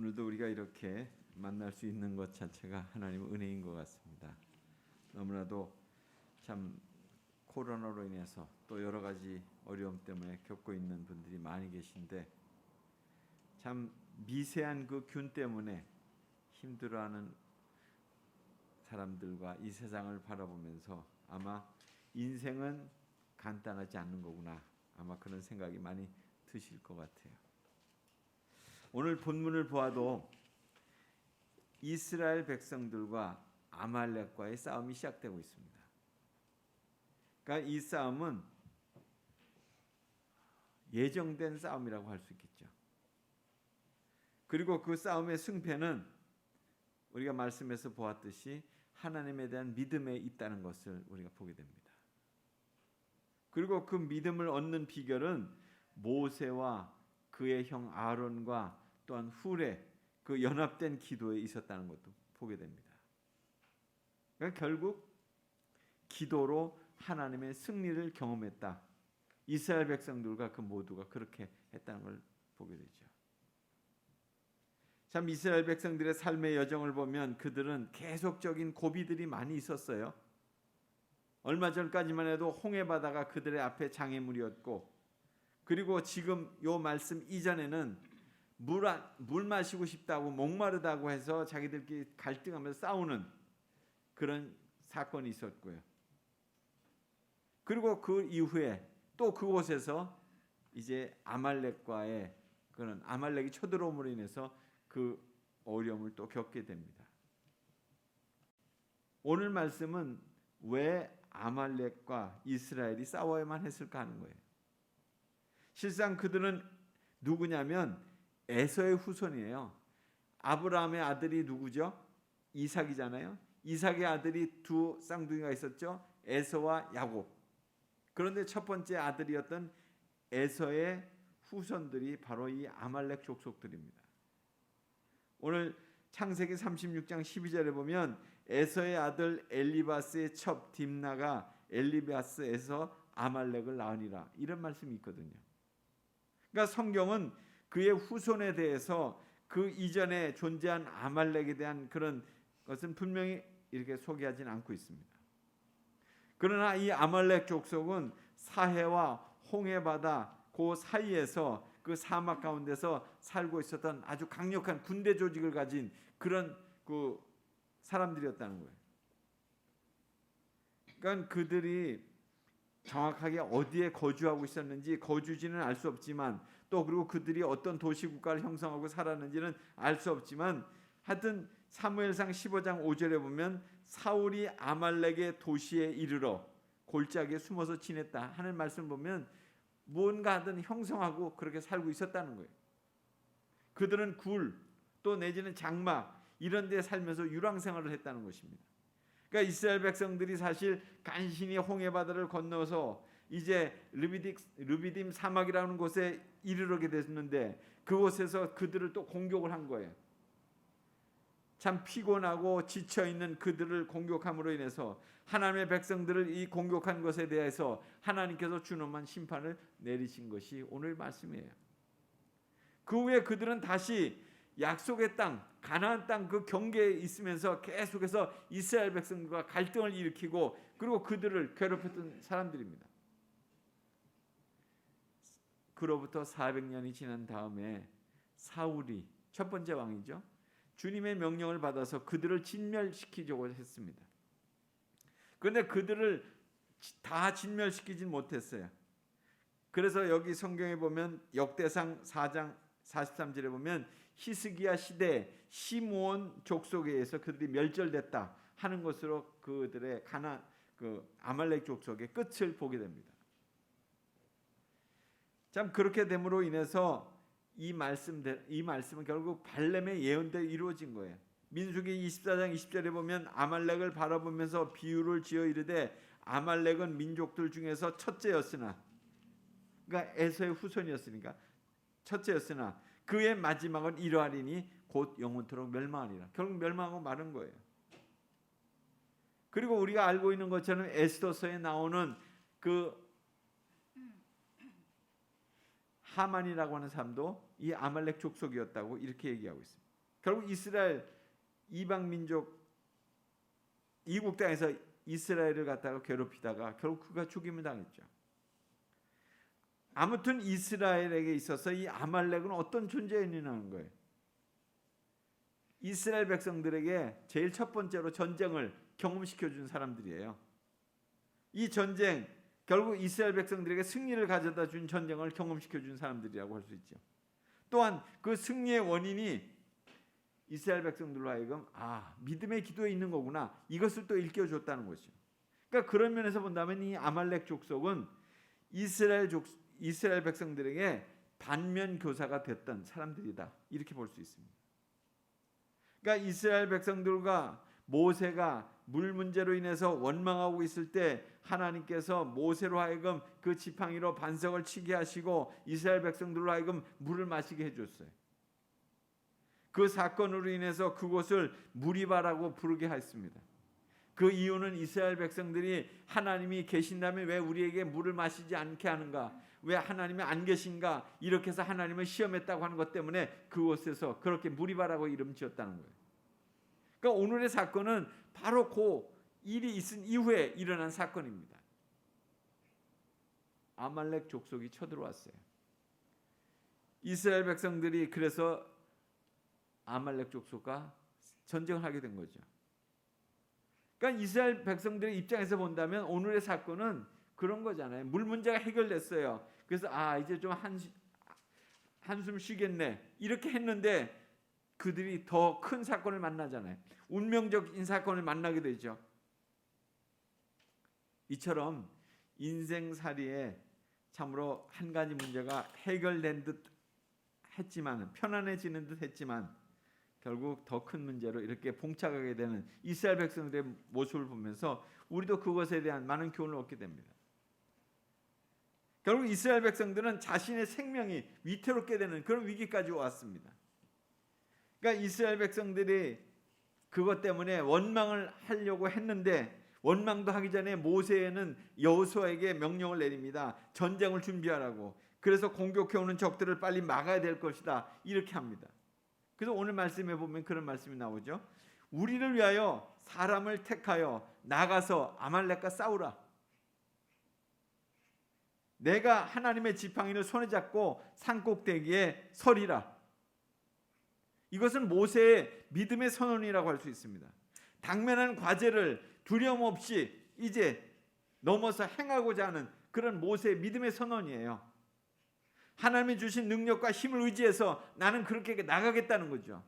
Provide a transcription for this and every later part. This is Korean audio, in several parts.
오늘도 우리가 이렇게 만날 수 있는 것 자체가 하나님의 은혜인 것 같습니다. 너무나도 참 코로나로 인해서 또 여러 가지 어려움 때문에 겪고 있는 분들이 많이 계신데 참 미세한 그 균 때문에 힘들어하는 사람들과 이 세상을 바라보면서 아마 인생은 간단하지 않는 거구나, 아마 그런 생각이 많이 드실 것 같아요. 오늘 본문을 보아도 이스라엘 백성들과 아말렉과의 싸움이 시작되고 있습니다. 그러니까 이 싸움은 예정된 싸움이라고 할 수 있겠죠. 그리고 그 싸움의 승패는 우리가 말씀에서 보았듯이 하나님에 대한 믿음에 있다는 것을 우리가 보게 됩니다. 그리고 그 믿음을 얻는 비결은 모세와 그의 형 아론과 또한 훌의 그 연합된 기도에 있었다는 것도 보게 됩니다. 그러니까 결국 기도로 하나님의 승리를 경험했다. 이스라엘 백성들과 그 모두가 그렇게 했다는 걸 보게 되죠. 참 이스라엘 백성들의 삶의 여정을 보면 그들은 계속적인 고비들이 많이 있었어요. 얼마 전까지만 해도 홍해 바다가 그들의 앞에 장애물이었고, 그리고 지금 요 말씀 이전에는 물 마시고 싶다고 목마르다고 해서 자기들끼리 갈등하면서 싸우는 그런 사건이 있었고요. 그리고 그 이후에 또 그곳에서 이제 아말렉과의 그런 아말렉이 쳐들어옴으로 인해서 그 어려움을 또 겪게 됩니다. 오늘 말씀은 왜 아말렉과 이스라엘이 싸워야만 했을까 하는 거예요. 실상 그들은 누구냐면 에서의 후손이에요. 아브라함의 아들이 누구죠? 이삭이잖아요. 이삭의 아들이 두 쌍둥이가 있었죠. 에서와 야곱. 그런데 첫 번째 아들이었던 에서의 후손들이 바로 이 아말렉 족속들입니다. 오늘 창세기 36장 12절에 보면 에서의 아들 엘리바스의 첩 딥나가 엘리바스에서 아말렉을 낳으니라, 이런 말씀이 있거든요. 그러니까 성경은 그의 후손에 대해서 그 이전에 존재한 아말렉에 대한 그런 것은 분명히 이렇게 소개하지는 않고 있습니다. 그러나 이 아말렉 족속은 사해와 홍해바다 그 사이에서 그 사막 가운데서 살고 있었던 아주 강력한 군대 조직을 가진 그런 그 사람들이었다는 거예요. 그러니까 그들이 정확하게 어디에 거주하고 있었는지 거주지는 알 수 없지만, 또 그리고 그들이 어떤 도시국가를 형성하고 살았는지는 알 수 없지만, 하여튼 사무엘상 15장 5절에 보면 사울이 아말렉의 도시에 이르러 골짜기에 숨어서 지냈다 하는 말씀 보면 뭔가 하든 형성하고 그렇게 살고 있었다는 거예요. 그들은 굴 또 내지는 장막 이런 데 살면서 유랑생활을 했다는 것입니다. 그러니까 이스라엘 백성들이 사실 간신히 홍해바다를 건너서 이제 르비딤 사막이라는 곳에 이르게 됐는데 그곳에서 그들을 또 공격을 한 거예요. 참 피곤하고 지쳐있는 그들을 공격함으로 인해서 하나님의 백성들을 이 공격한 것에 대해서 하나님께서 준엄한 심판을 내리신 것이 오늘 말씀이에요. 그 후에 그들은 다시 약속의 땅, 가나안 땅 그 경계에 있으면서 계속해서 이스라엘 백성들과 갈등을 일으키고 그리고 그들을 괴롭혔던 사람들입니다. 그로부터 400년이 지난 다음에 사울이 첫 번째 왕이죠. 주님의 명령을 받아서 그들을 진멸시키려고 했습니다. 그런데 그들을 다 진멸시키진 못했어요. 그래서 여기 성경에 보면 역대상 4장 43절에 보면 히스기야 시대 시므온 족속에 의해서 그들이 멸절됐다 하는 것으로 그들의 아말렉 족속의 끝을 보게 됩니다. 참 그렇게 됨으로 인해서 이 말씀은 결국 발렘의 예언대로 이루어진 거예요. 민수기 24장 20절에 보면 아말렉을 바라보면서 비유를 지어 이르되 아말렉은 민족들 중에서 첫째였으나, 그러니까 에서의 후손이었으니까 첫째였으나 그의 마지막은 이러하리니 곧 영원토록 멸망하리라. 결국 멸망하고 마른 거예요. 그리고 우리가 알고 있는 것처럼 에스더서에 나오는 그 하만이라고 하는 사람도 이 아말렉 족속이었다고 이렇게 얘기하고 있습니다. 결국 이스라엘 이방 민족 이국 땅에서 이스라엘을 갖다가 괴롭히다가 결국 그가 죽임을 당했죠. 아무튼 이스라엘에게 있어서 이 아말렉은 어떤 존재였냐는 거예요. 이스라엘 백성들에게 제일 첫 번째로 전쟁을 경험시켜 준 사람들이에요. 이 전쟁, 결국 이스라엘 백성들에게 승리를 가져다 준 전쟁을 경험시켜 준 사람들이라고 할 수 있죠. 또한 그 승리의 원인이 이스라엘 백성들로 하여금 믿음의 기도에 있는 거구나, 이것을 또 일깨워줬다는 것이죠. 그러니까 그런 면에서 본다면 이 아말렉 족속은 이스라엘 백성들에게 반면 교사가 됐던 사람들이다, 이렇게 볼 수 있습니다. 그러니까 이스라엘 백성들과 모세가 물 문제로 인해서 원망하고 있을 때 하나님께서 모세로 하여금 그 지팡이로 반석을 치게 하시고 이스라엘 백성들로 하여금 물을 마시게 해줬어요. 그 사건으로 인해서 그곳을 무리바라고 부르게 했습니다. 그 이유는 이스라엘 백성들이 하나님이 계신다면 왜 우리에게 물을 마시지 않게 하는가, 왜 하나님이 안 계신가, 이렇게 해서 하나님을 시험했다고 하는 것 때문에 그곳에서 그렇게 무리바라고 이름 지었다는 거예요. 그러니까 오늘의 사건은 바로 그 일이 있은 이후에 일어난 사건입니다. 아말렉 족속이 쳐들어왔어요. 이스라엘 백성들이 그래서 아말렉 족속과 전쟁을 하게 된 거죠. 그러니까 이스라엘 백성들의 입장에서 본다면 오늘의 사건은 그런 거잖아요. 물 문제가 해결됐어요. 그래서 이제 좀 한숨 쉬겠네, 이렇게 했는데 그들이 더 큰 사건을 만나잖아요. 운명적인 사건을 만나게 되죠. 이처럼 인생살이에 참으로 한 가지 문제가 해결된 듯 했지만, 편안해지는 듯 했지만 결국 더 큰 문제로 이렇게 봉착하게 되는 이스라엘 백성들의 모습을 보면서 우리도 그것에 대한 많은 교훈을 얻게 됩니다. 결국 이스라엘 백성들은 자신의 생명이 위태롭게 되는 그런 위기까지 왔습니다. 그러니까 이스라엘 백성들이 그것 때문에 원망을 하려고 했는데, 원망도 하기 전에 모세는 여호수아에게 명령을 내립니다. 전쟁을 준비하라고. 그래서 공격해오는 적들을 빨리 막아야 될 것이다, 이렇게 합니다. 그래서 오늘 말씀에 보면 그런 말씀이 나오죠. 우리를 위하여 사람을 택하여 나가서 아말렉과 싸우라. 내가 하나님의 지팡이를 손에 잡고 산꼭대기에 서리라. 이것은 모세의 믿음의 선언이라고 할 수 있습니다. 당면한 과제를 두려움 없이 이제 넘어서 행하고자 하는 그런 모세의 믿음의 선언이에요. 하나님이 주신 능력과 힘을 의지해서 나는 그렇게 나가겠다는 거죠.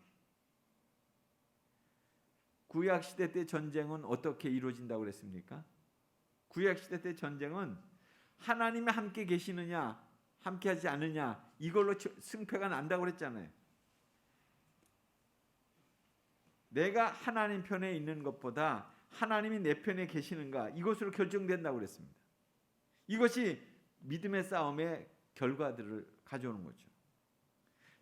구약시대 때 전쟁은 어떻게 이루어진다고 그랬습니까? 구약시대 때 전쟁은 하나님이 함께 계시느냐 함께 하지 않느냐, 이걸로 승패가 난다고 그랬잖아요. 내가 하나님 편에 있는 것보다 하나님이 내 편에 계시는가, 이것으로 결정된다고 그랬습니다. 이것이 믿음의 싸움의 결과들을 가져오는 거죠.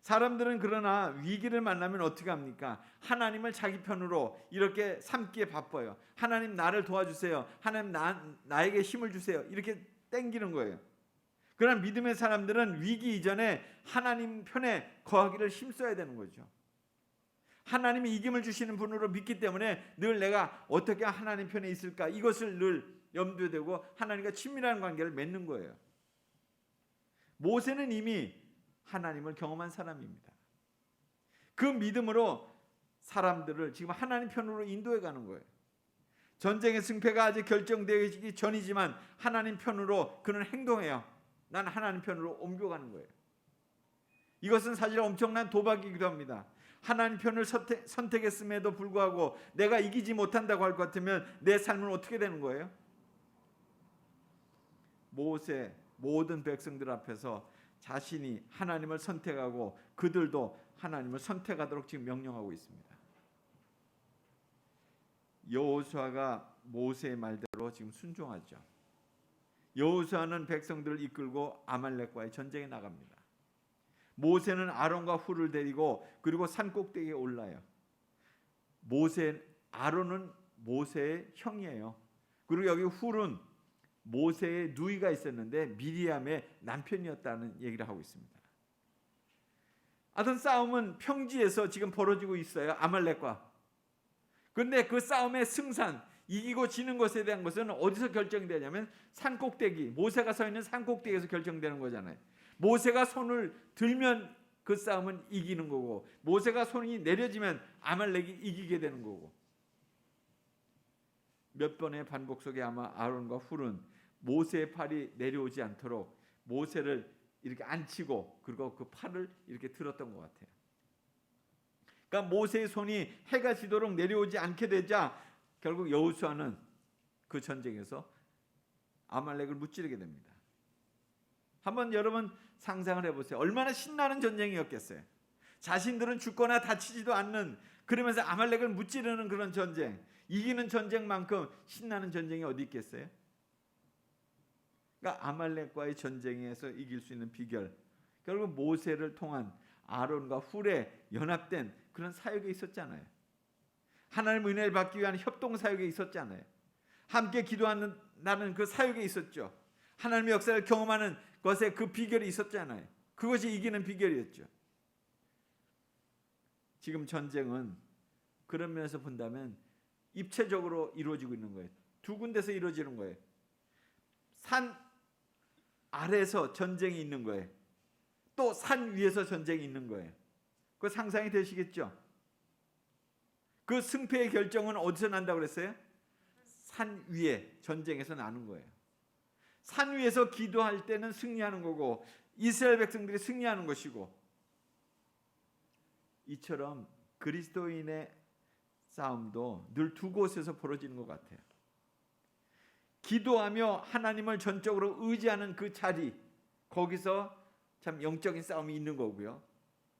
사람들은 그러나 위기를 만나면 어떻게 합니까? 하나님을 자기 편으로 이렇게 삼기에 바빠요. 하나님 나를 도와주세요. 하나님 나에게 힘을 주세요. 이렇게 땡기는 거예요. 그러나 믿음의 사람들은 위기 이전에 하나님 편에 거하기를 힘써야 되는 거죠. 하나님이 이김을 주시는 분으로 믿기 때문에 늘 내가 어떻게 하나님 편에 있을까, 이것을 늘 염두에 두고 하나님과 친밀한 관계를 맺는 거예요. 모세는 이미 하나님을 경험한 사람입니다. 그 믿음으로 사람들을 지금 하나님 편으로 인도해 가는 거예요. 전쟁의 승패가 아직 결정되기 전이지만 하나님 편으로 그는 행동해요. 난 하나님 편으로 옮겨가는 거예요. 이것은 사실 엄청난 도박이기도 합니다. 하나님 편을 선택했음에도 불구하고 내가 이기지 못한다고 할 것 같으면 내 삶은 어떻게 되는 거예요? 모세 모든 백성들 앞에서 자신이 하나님을 선택하고 그들도 하나님을 선택하도록 지금 명령하고 있습니다. 여호수아가 모세의 말대로 지금 순종하죠. 여호수아는 백성들을 이끌고 아말렉과의 전쟁에 나갑니다. 모세는 아론과 훌을 데리고 그리고 산꼭대기에 올라요. 아론은 모세의 형이에요. 그리고 여기 훌은 모세의 누이가 있었는데 미리암의 남편이었다는 얘기를 하고 있습니다. 하여튼 싸움은 평지에서 지금 벌어지고 있어요. 아말렉과. 그런데 그 싸움의 승산, 이기고 지는 것에 대한 것은 어디서 결정되냐면 산꼭대기, 모세가 서 있는 산꼭대기에서 결정되는 거잖아요. 모세가 손을 들면 그 싸움은 이기는 거고, 모세가 손이 내려지면 아말렉이 이기게 되는 거고. 몇 번의 반복 속에 아마 아론과 훌은 모세의 팔이 내려오지 않도록 모세를 이렇게 앉히고 그리고 그 팔을 이렇게 들었던 것 같아요. 그러니까 모세의 손이 해가 지도록 내려오지 않게 되자 결국 여호수아는 그 전쟁에서 아말렉을 무찌르게 됩니다. 한번 여러분 상상을 해보세요. 얼마나 신나는 전쟁이었겠어요. 자신들은 죽거나 다치지도 않는, 그러면서 아말렉을 무찌르는 그런 전쟁, 이기는 전쟁만큼 신나는 전쟁이 어디 있겠어요? 그러니까 아말렉과의 전쟁에서 이길 수 있는 비결, 결국 모세를 통한 아론과 훌의 연합된 그런 사역에 있었잖아요. 하나님의 은혜를 받기 위한 협동 사역에 있었잖아요. 함께 기도하는 나는 그 사역에 있었죠. 하나님의 역사를 경험하는 것에 그 비결이 있었잖아요. 그것이 이기는 비결이었죠. 지금 전쟁은 그런 면에서 본다면 입체적으로 이루어지고 있는 거예요. 두 군데서 이루어지는 거예요. 산 아래에서 전쟁이 있는 거예요. 또 산 위에서 전쟁이 있는 거예요. 그 상상이 되시겠죠? 그 승패의 결정은 어디서 난다고 그랬어요? 산 위에 전쟁에서 나는 거예요. 산 위에서 기도할 때는 승리하는 거고 이스라엘 백성들이 승리하는 것이고, 이처럼 그리스도인의 싸움도 늘 두 곳에서 벌어지는 것 같아요. 기도하며 하나님을 전적으로 의지하는 그 자리, 거기서 참 영적인 싸움이 있는 거고요.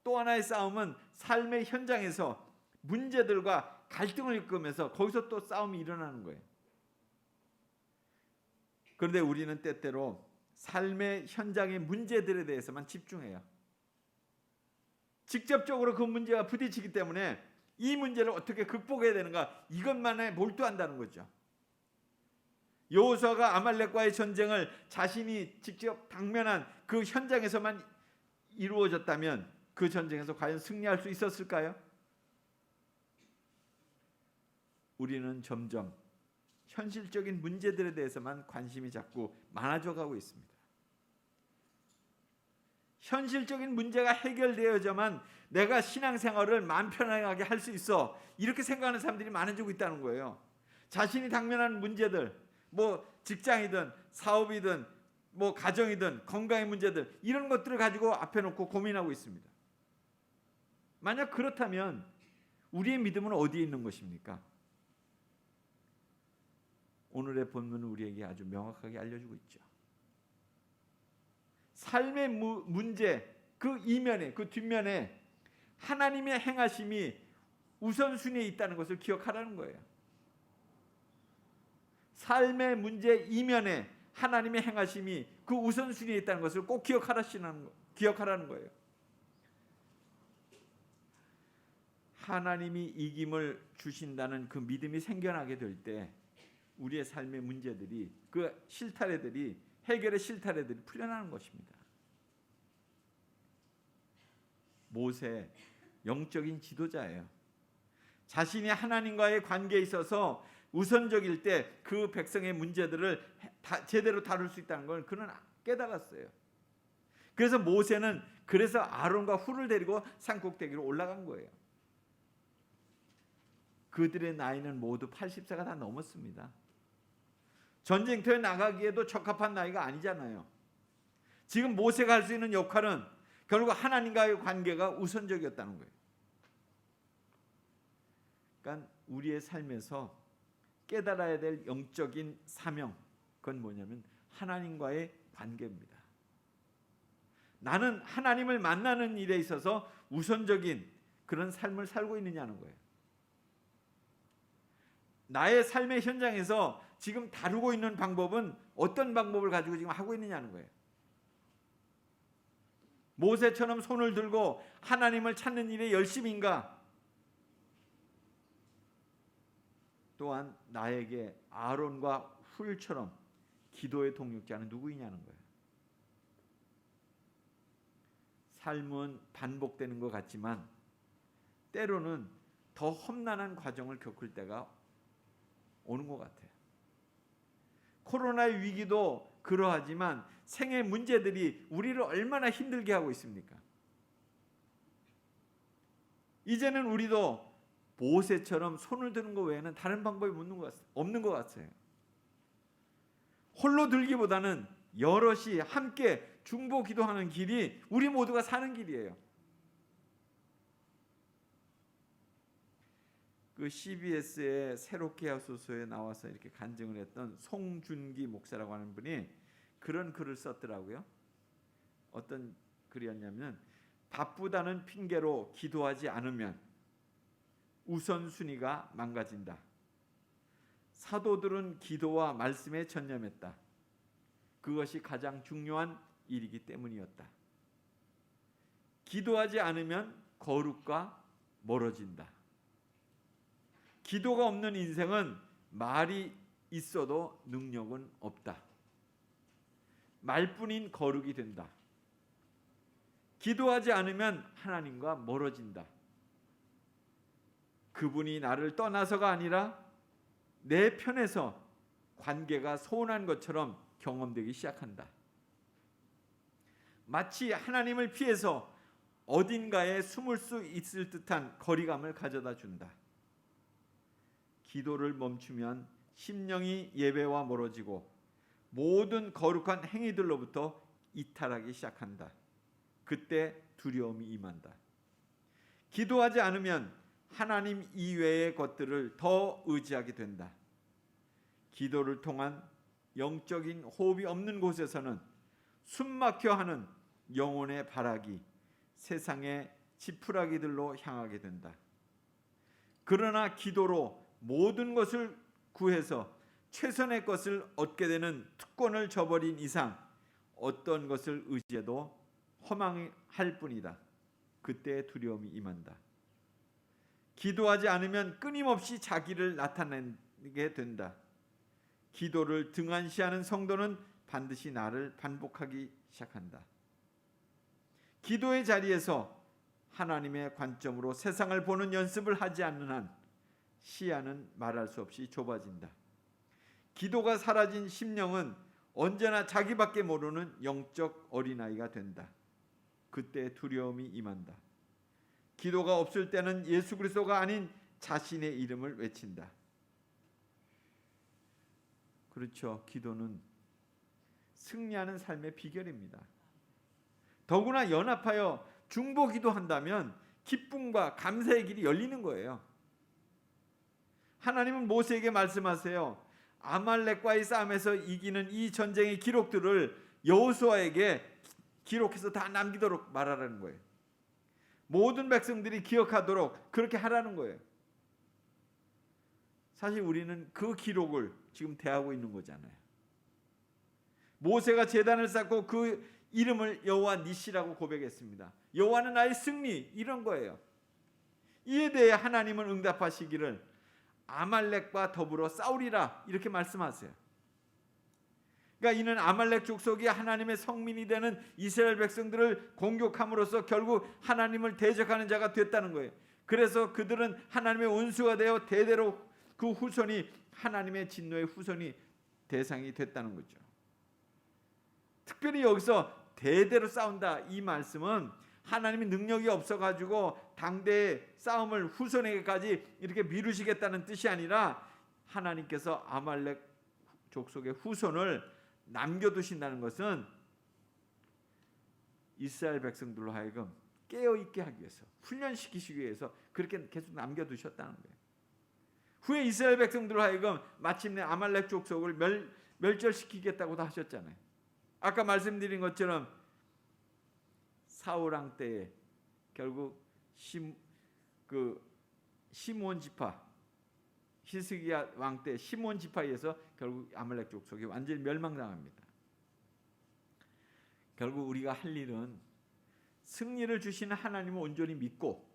또 하나의 싸움은 삶의 현장에서 문제들과 갈등을 겪으면서 거기서 또 싸움이 일어나는 거예요. 그런데 우리는 때때로 삶의 현장의 문제들에 대해서만 집중해요. 직접적으로 그 문제와 부딪히기 때문에 이 문제를 어떻게 극복해야 되는가, 이것만에 몰두한다는 거죠. 여호수아가 아말렉과의 전쟁을 자신이 직접 당면한 그 현장에서만 이루어졌다면 그 전쟁에서 과연 승리할 수 있었을까요? 우리는 점점 현실적인 문제들에 대해서만 관심이 자꾸 많아져 가고 있습니다. 현실적인 문제가 해결되어야만 내가 신앙생활을 마음 편하게 할 수 있어, 이렇게 생각하는 사람들이 많아지고 있다는 거예요. 자신이 당면한 문제들, 뭐 직장이든 사업이든 뭐 가정이든 건강의 문제들, 이런 것들을 가지고 앞에 놓고 고민하고 있습니다. 만약 그렇다면 우리의 믿음은 어디에 있는 것입니까? 오늘의 본문은 우리에게 아주 명확하게 알려주고 있죠. 삶의 문제 그 이면에, 그 뒷면에 하나님의 행하심이 우선순위에 있다는 것을 기억하라는 거예요. 삶의 문제 이면에 하나님의 행하심이 그 우선순위에 있다는 것을 꼭 기억하라는 거예요. 하나님이 이김을 주신다는 그 믿음이 생겨나게 될 때 우리의 삶의 문제들이, 그 실타래들이, 해결의 실타래들이 풀려나는 것입니다. 모세, 영적인 지도자예요. 자신이 하나님과의 관계에 있어서 우선적일 때 그 백성의 문제들을 제대로 다룰 수 있다는 걸 그는 깨달았어요. 그래서 모세는 아론과 훌을 데리고 산꼭대기로 올라간 거예요. 그들의 나이는 모두 80세가 다 넘었습니다. 전쟁터에 나가기에도 적합한 나이가 아니잖아요. 지금 모세가 할 수 있는 역할은 결국 하나님과의 관계가 우선적이었다는 거예요. 그러니까 우리의 삶에서 깨달아야 될 영적인 사명, 그건 뭐냐면 하나님과의 관계입니다. 나는 하나님을 만나는 일에 있어서 우선적인 그런 삶을 살고 있느냐는 거예요. 나의 삶의 현장에서 지금 다루고 있는 방법은 어떤 방법을 가지고 지금 하고 있느냐는 거예요. 모세처럼 손을 들고 하나님을 찾는 일에 열심인가? 또한 나에게 아론과 훌처럼 기도의 동역자는 누구이냐는 거예요. 삶은 반복되는 것 같지만 때로는 더 험난한 과정을 겪을 때가 오는 것 같아요. 코로나의 위기도 그러하지만 생의 문제들이 우리를 얼마나 힘들게 하고 있습니까? 이제는 우리도 모세처럼 손을 드는 것 외에는 다른 방법이 없는 것 같아요. 홀로 들기보다는 여럿이 함께 중보 기도하는 길이 우리 모두가 사는 길이에요. 그 CBS의 새롭게 하소서에 나와서 이렇게 간증을 했던 송준기 목사라고 하는 분이 그런 글을 썼더라고요. 어떤 글이었냐면, 바쁘다는 핑계로 기도하지 않으면 우선순위가 망가진다. 사도들은 기도와 말씀에 전념했다. 그것이 가장 중요한 일이기 때문이었다. 기도하지 않으면 거룩과 멀어진다. 기도가 없는 인생은 말이 있어도 능력은 없다. 말뿐인 거룩이 된다. 기도하지 않으면 하나님과 멀어진다. 그분이 나를 떠나서가 아니라 내 편에서 관계가 소원한 것처럼 경험되기 시작한다. 마치 하나님을 피해서 어딘가에 숨을 수 있을 듯한 거리감을 가져다 준다. 기도를 멈추면 심령이 예배와 멀어지고 모든 거룩한 행위들로부터 이탈하기 시작한다. 그때 두려움이 임한다. 기도하지 않으면 하나님 이외의 것들을 더 의지하게 된다. 기도를 통한 영적인 호흡이 없는 곳에서는 숨막혀 하는 영혼의 발악이 세상의 지푸라기들로 향하게 된다. 그러나 기도로 모든 것을 구해서 최선의 것을 얻게 되는 특권을 저버린 이상 어떤 것을 의지해도 허망할 뿐이다. 그때 두려움이 임한다. 기도하지 않으면 끊임없이 자기를 나타내게 된다. 기도를 등한시하는 성도는 반드시 나를 반복하기 시작한다. 기도의 자리에서 하나님의 관점으로 세상을 보는 연습을 하지 않는 한 시야는 말할 수 없이 좁아진다. 기도가 사라진 심령은 언제나 자기밖에 모르는 영적 어린아이가 된다. 그때 두려움이 임한다. 기도가 없을 때는 예수 그리스도가 아닌 자신의 이름을 외친다. 그렇죠. 기도는 승리하는 삶의 비결입니다. 더구나 연합하여 중보 기도한다면 기쁨과 감사의 길이 열리는 거예요. 하나님은 모세에게 말씀하세요. 아말렉과의 싸움에서 이기는 이 전쟁의 기록들을 여호수아에게 기록해서 다 남기도록 말하라는 거예요. 모든 백성들이 기억하도록 그렇게 하라는 거예요. 사실 우리는 그 기록을 지금 대하고 있는 거잖아요. 모세가 제단을 쌓고 그 이름을 여호와 니시라고 고백했습니다. 여호와는 나의 승리, 이런 거예요. 이에 대해 하나님은 응답하시기를 아말렉과 더불어 싸우리라 이렇게 말씀하세요. 그러니까 이는 아말렉 족속이 하나님의 성민이 되는 이스라엘 백성들을 공격함으로써 결국 하나님을 대적하는 자가 됐다는 거예요. 그래서 그들은 하나님의 원수가 되어 대대로 그 후손이 하나님의 진노의 후손이 대상이 됐다는 거죠. 특별히 여기서 대대로 싸운다 이 말씀은 하나님이 능력이 없어가지고 당대의 싸움을 후손에게까지 이렇게 미루시겠다는 뜻이 아니라 하나님께서 아말렉 족속의 후손을 남겨두신다는 것은 이스라엘 백성들로 하여금 깨어있게 하기 위해서, 훈련시키시기 위해서 그렇게 계속 남겨두셨다는 거예요. 후에 이스라엘 백성들로 하여금 마침내 아말렉 족속을 멸절시키겠다고도 하셨잖아요. 아까 말씀드린 것처럼 사울 왕 때에 결국 시므온 지파, 히스기야 왕 때 시므온 지파에 의해서 결국 아말렉 족속이 완전히 멸망당합니다. 결국 우리가 할 일은 승리를 주시는 하나님을 온전히 믿고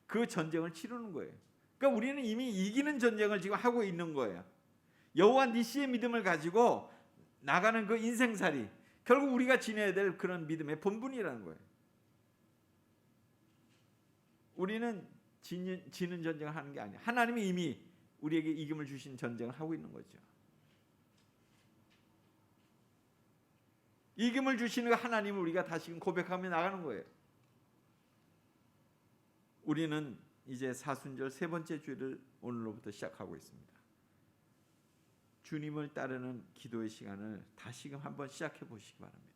그 전쟁을 치르는 거예요. 그러니까 우리는 이미 이기는 전쟁을 지금 하고 있는 거예요. 여호와 니시의 믿음을 가지고 나가는 그 인생살이 결국 우리가 지내야 될 그런 믿음의 본분이라는 거예요. 우리는 지는 전쟁을 하는 게 아니에요. 하나님이 이미 우리에게 이김을 주신 전쟁을 하고 있는 거죠. 이김을 주시는 하나님을 우리가 다시금 고백하며 나가는 거예요. 우리는 이제 사순절 세 번째 주일을 오늘로부터 시작하고 있습니다. 주님을 따르는 기도의 시간을 다시금 한번 시작해 보시기 바랍니다.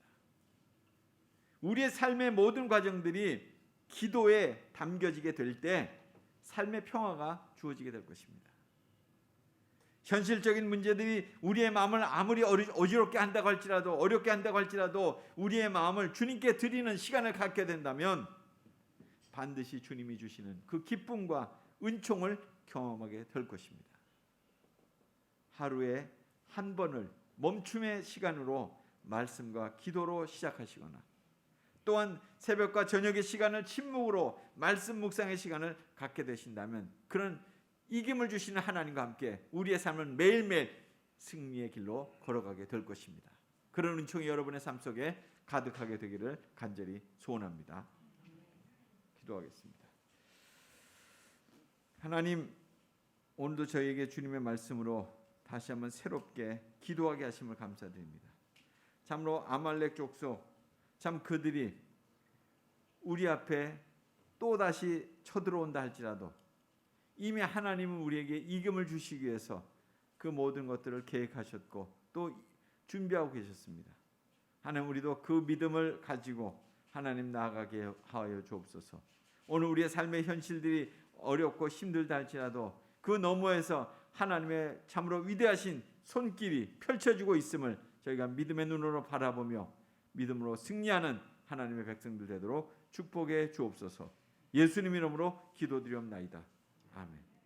우리의 삶의 모든 과정들이 기도에 담겨지게 될 때 삶의 평화가 주어지게 될 것입니다. 현실적인 문제들이 우리의 마음을 아무리 어지럽게 한다고 할지라도, 어렵게 한다고 할지라도 우리의 마음을 주님께 드리는 시간을 갖게 된다면 반드시 주님이 주시는 그 기쁨과 은총을 경험하게 될 것입니다. 하루에 한 번을 멈춤의 시간으로 말씀과 기도로 시작하시거나, 또한 새벽과 저녁의 시간을 침묵으로 말씀 묵상의 시간을 갖게 되신다면 그런 이김을 주시는 하나님과 함께 우리의 삶은 매일매일 승리의 길로 걸어가게 될 것입니다. 그런 은총이 여러분의 삶 속에 가득하게 되기를 간절히 소원합니다. 기도하겠습니다. 하나님, 오늘도 저희에게 주님의 말씀으로 다시 한번 새롭게 기도하게 하심을 감사드립니다. 참으로 아말렉 족속, 참 그들이 우리 앞에 또다시 쳐들어온다 할지라도 이미 하나님은 우리에게 이김을 주시기 위해서 그 모든 것들을 계획하셨고 또 준비하고 계셨습니다. 하나님, 우리도 그 믿음을 가지고 하나님 나아가게 하여 주옵소서. 오늘 우리의 삶의 현실들이 어렵고 힘들다 할지라도 그 너머에서 하나님의 참으로 위대하신 손길이 펼쳐지고 있음을 저희가 믿음의 눈으로 바라보며 믿음으로 승리하는 하나님의 백성들 되도록 축복해 주옵소서. 예수님 이름으로 기도드리옵나이다. 아멘.